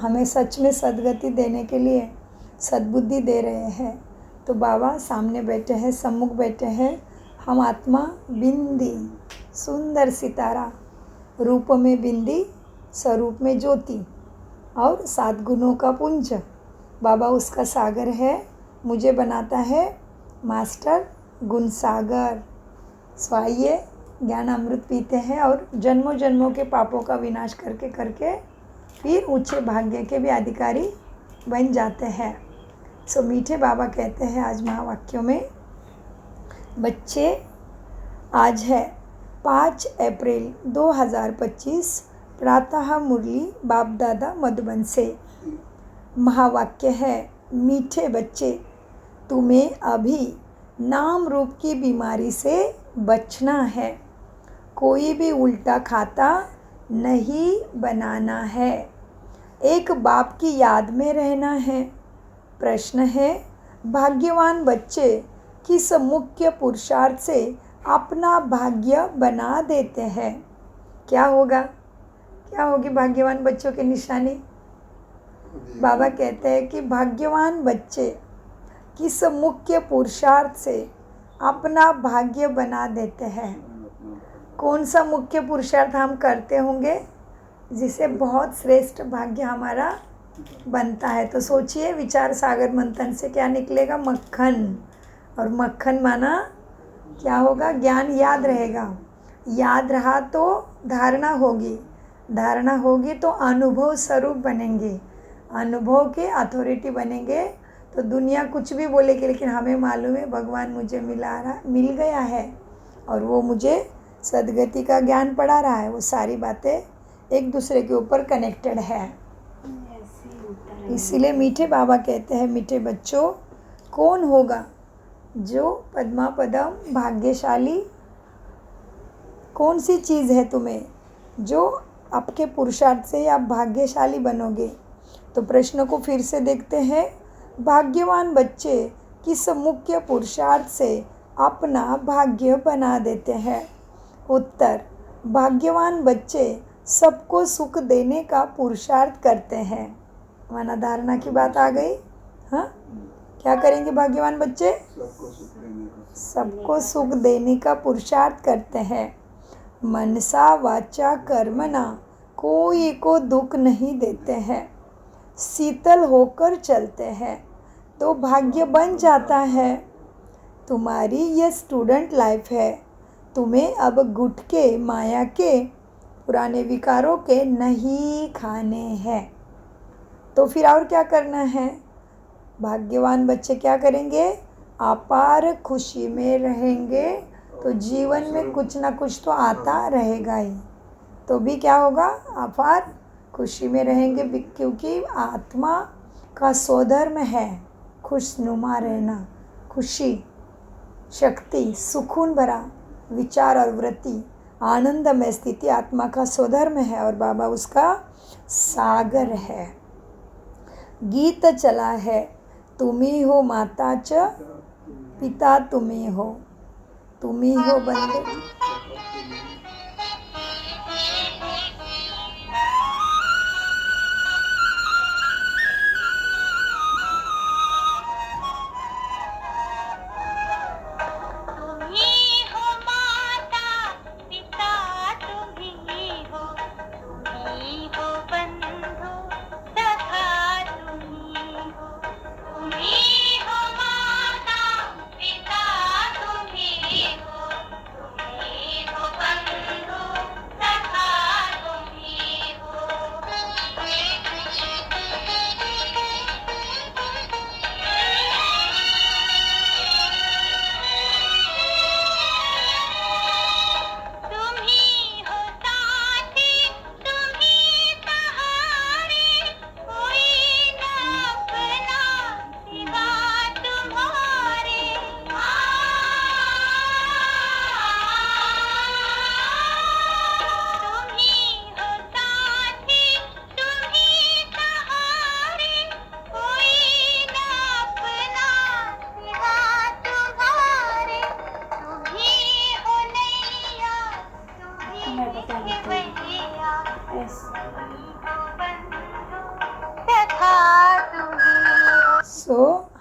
हमें सच में सद्गति देने के लिए सद्बुद्धि दे रहे हैं। तो बाबा सामने बैठे हैं, सम्मुख बैठे हैं। हम आत्मा बिंदी, सुंदर सितारा, रूप में बिंदी, स्वरूप में ज्योति और 7 गुणों का पुंज। बाबा उसका सागर है, मुझे बनाता है मास्टर गुण सागर। स्वाइए ज्ञान अमृत पीते हैं और जन्मों जन्मों के पापों का विनाश करके करके फिर ऊंचे भाग्य के भी अधिकारी बन जाते हैं। सो मीठे बाबा कहते हैं आज महावाक्यों में, बच्चे आज है 5 अप्रैल 2025, प्रातः मुरली बाप दादा मधुबन से। महावाक्य है, मीठे बच्चे तुम्हें अभी नाम रूप की बीमारी से बचना है। कोई भी उल्टा खाता नहीं बनाना है। एक बाप की याद में रहना है। प्रश्न है, भाग्यवान बच्चे किस मुख्य पुरुषार्थ से अपना भाग्य बना देते हैं? क्या होगा? क्या होगी भाग्यवान बच्चों की निशानी? बाबा कहते हैं कि भाग्यवान बच्चे किस मुख्य पुरुषार्थ से अपना भाग्य बना देते हैं। कौन सा मुख्य पुरुषार्थ हम करते होंगे जिसे बहुत श्रेष्ठ भाग्य हमारा बनता है? तो सोचिए, विचार सागर मंथन से क्या निकलेगा? मक्खन। और मक्खन माना क्या होगा? ज्ञान याद रहेगा। याद रहा तो धारणा होगी, धारणा होगी तो अनुभव स्वरूप बनेंगे, अनुभव के अथॉरिटी बनेंगे। तो दुनिया कुछ भी बोलेगी, लेकिन हमें मालूम है भगवान मुझे मिल गया है और वो मुझे सद्गति का ज्ञान पढ़ा रहा है। वो सारी बातें एक दूसरे के ऊपर कनेक्टेड है। इसीलिए मीठे बाबा कहते हैं, मीठे बच्चों, कौन होगा जो पद्मा पदम भाग्यशाली? कौन सी चीज़ है तुम्हें जो आपके पुरुषार्थ से आप भाग्यशाली बनोगे? तो प्रश्न को फिर से देखते हैं, भाग्यवान बच्चे किस मुख्य पुरुषार्थ से अपना भाग्य बना देते हैं? उत्तर, भाग्यवान बच्चे सबको सुख देने का पुरुषार्थ करते हैं। माना धारणा की बात आ गई। हाँ, क्या करेंगे भाग्यवान बच्चे? सबको सुख देने का पुरुषार्थ करते हैं। मनसा वाचा कर्मणा कोई को दुख नहीं देते हैं। शीतल होकर चलते हैं तो भाग्य बन जाता है। तुम्हारी ये स्टूडेंट लाइफ है। तुम्हें अब गुटके माया के पुराने विकारों के नहीं खाने हैं। तो फिर और क्या करना है? भाग्यवान बच्चे क्या करेंगे? अपार खुशी में रहेंगे। तो जीवन में कुछ ना कुछ तो आता रहेगा ही। तो भी क्या होगा? अपार खुशी में रहेंगे, क्योंकि आत्मा का स्वधर्म है खुशनुमा रहना, खुशी, शक्ति, सुकून भरा विचार और वृत्ति, आनंदमय स्थिति आत्मा का स्वधर्म है और बाबा उसका सागर है। गीत चला है, तुम्ही हो माता च पिता तुम्ही हो, तुम्ही हो बंदे।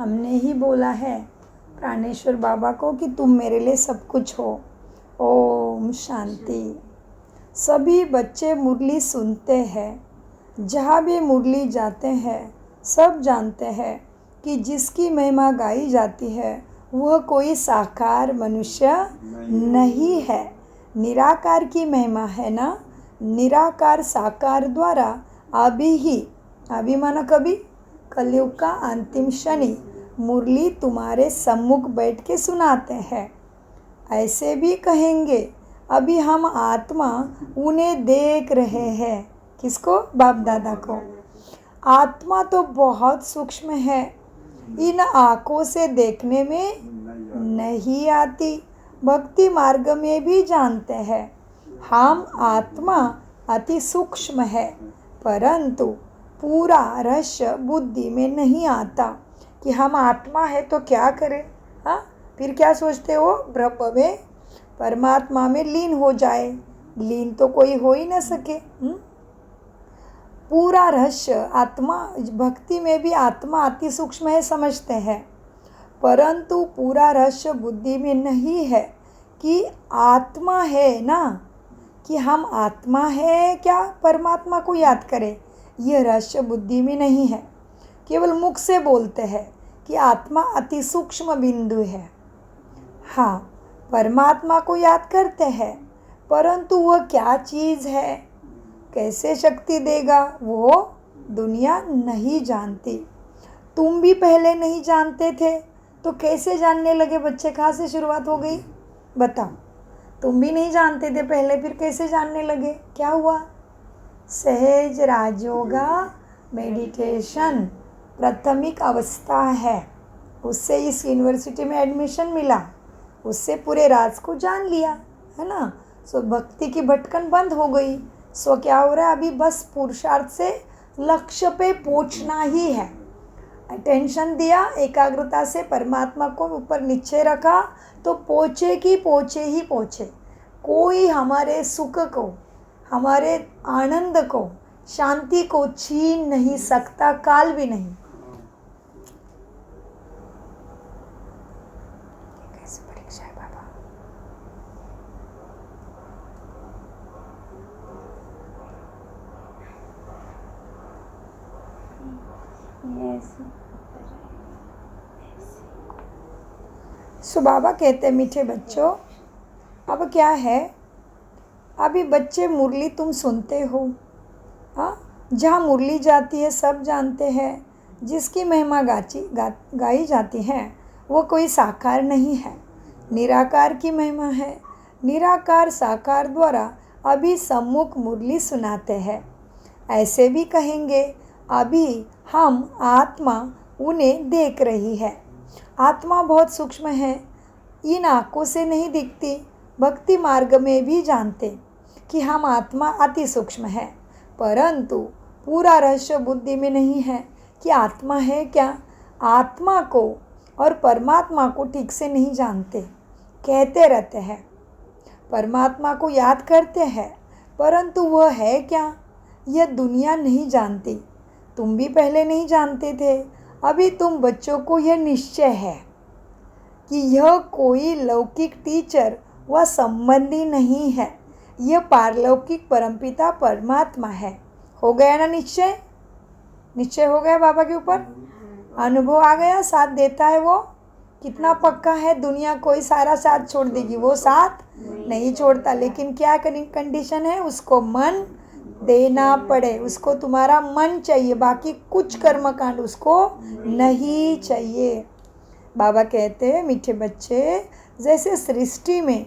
हमने ही बोला है प्राणेश्वर बाबा को कि तुम मेरे लिए सब कुछ हो। ओम शांति। सभी बच्चे मुरली सुनते हैं, जहाँ भी मुरली जाते हैं सब जानते हैं कि जिसकी महिमा गाई जाती है वह कोई साकार मनुष्य नहीं है, निराकार की महिमा है ना। निराकार साकार द्वारा अभी माना कभी कलयुग का अंतिम शनि मुरली तुम्हारे सम्मुख बैठ के सुनाते हैं। ऐसे भी कहेंगे अभी हम आत्मा उन्हें देख रहे हैं। किसको? बाप दादा को। आत्मा तो बहुत सूक्ष्म है, इन आँखों से देखने में नहीं आती। भक्ति मार्ग में भी जानते हैं हम आत्मा अति सूक्ष्म है, परंतु पूरा रहस्य बुद्धि में नहीं आता कि हम आत्मा है तो क्या करें। हाँ, फिर क्या सोचते हो? ब्रह्म में परमात्मा में लीन हो जाए। लीन तो कोई हो ही न सके। पूरा रहस्य आत्मा, भक्ति में भी आत्मा अति सूक्ष्म है समझते हैं, परंतु पूरा रहस्य बुद्धि में नहीं है कि आत्मा है ना, कि हम आत्मा है क्या परमात्मा को याद करें। यह रहस्य बुद्धि में नहीं है। केवल मुख से बोलते हैं कि आत्मा अति सूक्ष्म बिंदु है। हाँ, परमात्मा को याद करते हैं, परंतु वह क्या चीज़ है, कैसे शक्ति देगा, वो दुनिया नहीं जानती। तुम भी पहले नहीं जानते थे तो कैसे जानने लगे बच्चे? कहाँ से शुरुआत हो गई बताओ? तुम भी नहीं जानते थे पहले, फिर कैसे जानने लगे? क्या हुआ? सहज राजयोगा मेडिटेशन प्राथमिक अवस्था है, उससे इस यूनिवर्सिटी में एडमिशन मिला, उससे पूरे राज को जान लिया, है ना। सो भक्ति की भटकन बंद हो गई। सो क्या हो रहा है? अभी बस पुरुषार्थ से लक्ष्य पे पहुंचना ही है। अटेंशन दिया, एकाग्रता से परमात्मा को ऊपर नीचे रखा तो पहुँचे कि पहुँचे ही पहुँचे। कोई हमारे सुख को, हमारे आनंद को, शांति को छीन नहीं सकता, काल भी नहीं। कैसी परीक्षा है बाबा? सो बाबा कहते मीठे बच्चों, अब क्या है, अभी बच्चे मुरली तुम सुनते हो। हाँ, जहाँ मुरली जाती है सब जानते हैं, जिसकी महिमा गाई जाती है वो कोई साकार नहीं है, निराकार की महिमा है। निराकार साकार द्वारा अभी सम्मुख मुरली सुनाते हैं। ऐसे भी कहेंगे अभी हम आत्मा उन्हें देख रही है। आत्मा बहुत सूक्ष्म है, इन आँखों से नहीं दिखती। भक्ति मार्ग में भी जानते कि हम आत्मा अति सूक्ष्म है, परंतु पूरा रहस्य बुद्धि में नहीं है कि आत्मा है क्या। आत्मा को और परमात्मा को ठीक से नहीं जानते, कहते रहते हैं परमात्मा को याद करते हैं, परंतु वह है क्या यह दुनिया नहीं जानती। तुम भी पहले नहीं जानते थे, अभी तुम बच्चों को यह निश्चय है कि यह कोई लौकिक टीचर व संबंधी नहीं है, यह पारलौकिक परमपिता परमात्मा है। हो गया ना निश्चय? निश्चय हो गया बाबा के ऊपर, अनुभव आ गया, साथ देता है वो। कितना पक्का है, दुनिया कोई सारा साथ छोड़ देगी, वो साथ नहीं छोड़ता। लेकिन क्या कंडीशन है? उसको मन देना पड़े, उसको तुम्हारा मन चाहिए, बाकी कुछ कर्मकांड उसको नहीं चाहिए। बाबा कहते हैं मीठे बच्चे, जैसे सृष्टि में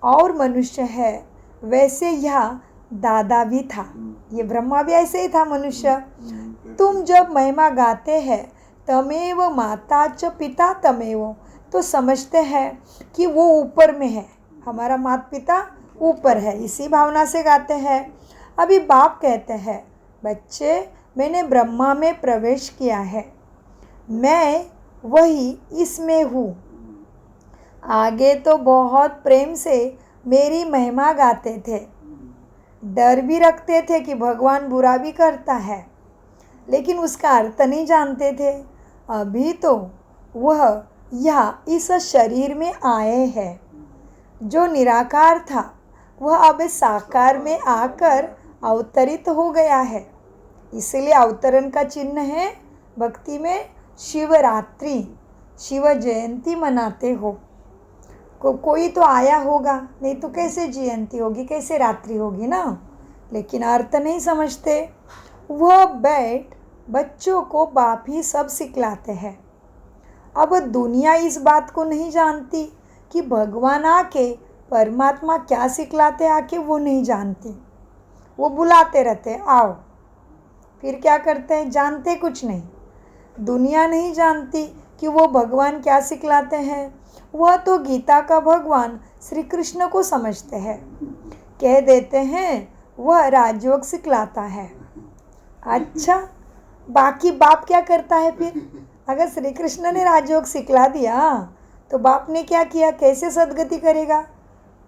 और मनुष्य है वैसे यह दादा भी था, ये ब्रह्मा भी ऐसे ही था मनुष्य। तुम जब महिमा गाते हैं तमेव माता च पिता तमेव, तो समझते हैं कि वो ऊपर में है, हमारा माता पिता ऊपर है, इसी भावना से गाते हैं। अभी बाप कहते हैं बच्चे, मैंने ब्रह्मा में प्रवेश किया है, मैं वही इसमें हूँ। आगे तो बहुत प्रेम से मेरी महिमा गाते थे, डर भी रखते थे कि भगवान बुरा भी करता है, लेकिन उसका अर्थ नहीं जानते थे। अभी तो वह यहाँ इस शरीर में आए हैं। जो निराकार था वह अब साकार में आकर अवतरित हो गया है। इसलिए अवतरण का चिन्ह है भक्ति में शिवरात्रि, शिव जयंती मनाते हो। कोई तो आया होगा, नहीं तो कैसे जयंती होगी, कैसे रात्रि होगी ना। लेकिन अर्थ नहीं समझते। वह बैठ बच्चों को बाप ही सब सिखलाते हैं। अब दुनिया इस बात को नहीं जानती कि भगवान आके परमात्मा क्या सिखलाते आके, वो नहीं जानती। वो बुलाते रहते आओ, फिर क्या करते हैं, जानते कुछ नहीं। दुनिया नहीं जानती कि वो भगवान क्या सिखलाते हैं। वह तो गीता का भगवान श्री कृष्ण को समझते हैं। कह देते हैं वह राजयोग सिखलाता है। अच्छा, बाकी बाप क्या करता है फिर? अगर श्री कृष्ण ने राजयोग सिखला दिया तो बाप ने क्या किया, कैसे सदगति करेगा,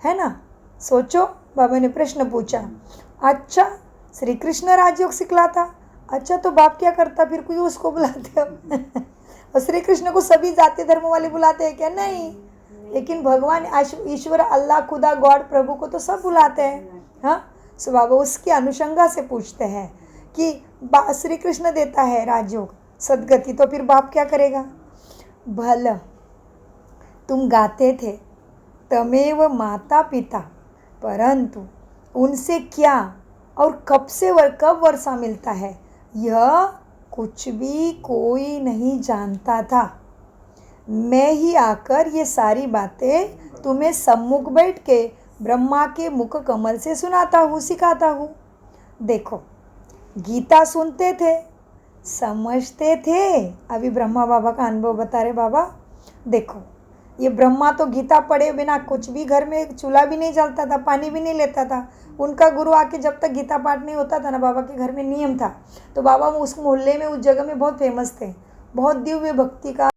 है ना। सोचो, बाबा ने प्रश्न पूछा। अच्छा, श्री कृष्ण राजयोग सिखलाता, अच्छा तो बाप क्या करता फिर? कोई उसको बुलाते और श्री कृष्ण को सभी जाति धर्म वाले बुलाते हैं क्या? नहीं। लेकिन भगवान ईश्वर अल्लाह खुदा गॉड प्रभु को तो सब बुलाते हैं। हाँ, सो बाबा उसकी अनुशंगा से पूछते हैं कि श्री कृष्ण देता है राजयोग सदगति, तो फिर बाप क्या करेगा? भला तुम गाते थे तमेव माता पिता, परंतु उनसे क्या और कब से कब वर्षा मिलता है, यह कुछ भी कोई नहीं जानता था। मैं ही आकर ये सारी बातें तुम्हें सम्मुख बैठ के ब्रह्मा के मुख कमल से सुनाता हूँ, सिखाता हूँ। देखो, गीता सुनते थे, समझते थे। अभी ब्रह्मा बाबा का अनुभव बता रहे बाबा। देखो, ये ब्रह्मा तो गीता पढ़े बिना कुछ भी, घर में चूल्हा भी नहीं जलता था, पानी भी नहीं लेता था। उनका गुरु आके जब तक गीता पाठ नहीं होता था ना, बाबा के घर में नियम था। तो बाबा उस मोहल्ले में, उस जगह में बहुत फेमस थे, बहुत दिव्य भक्ति का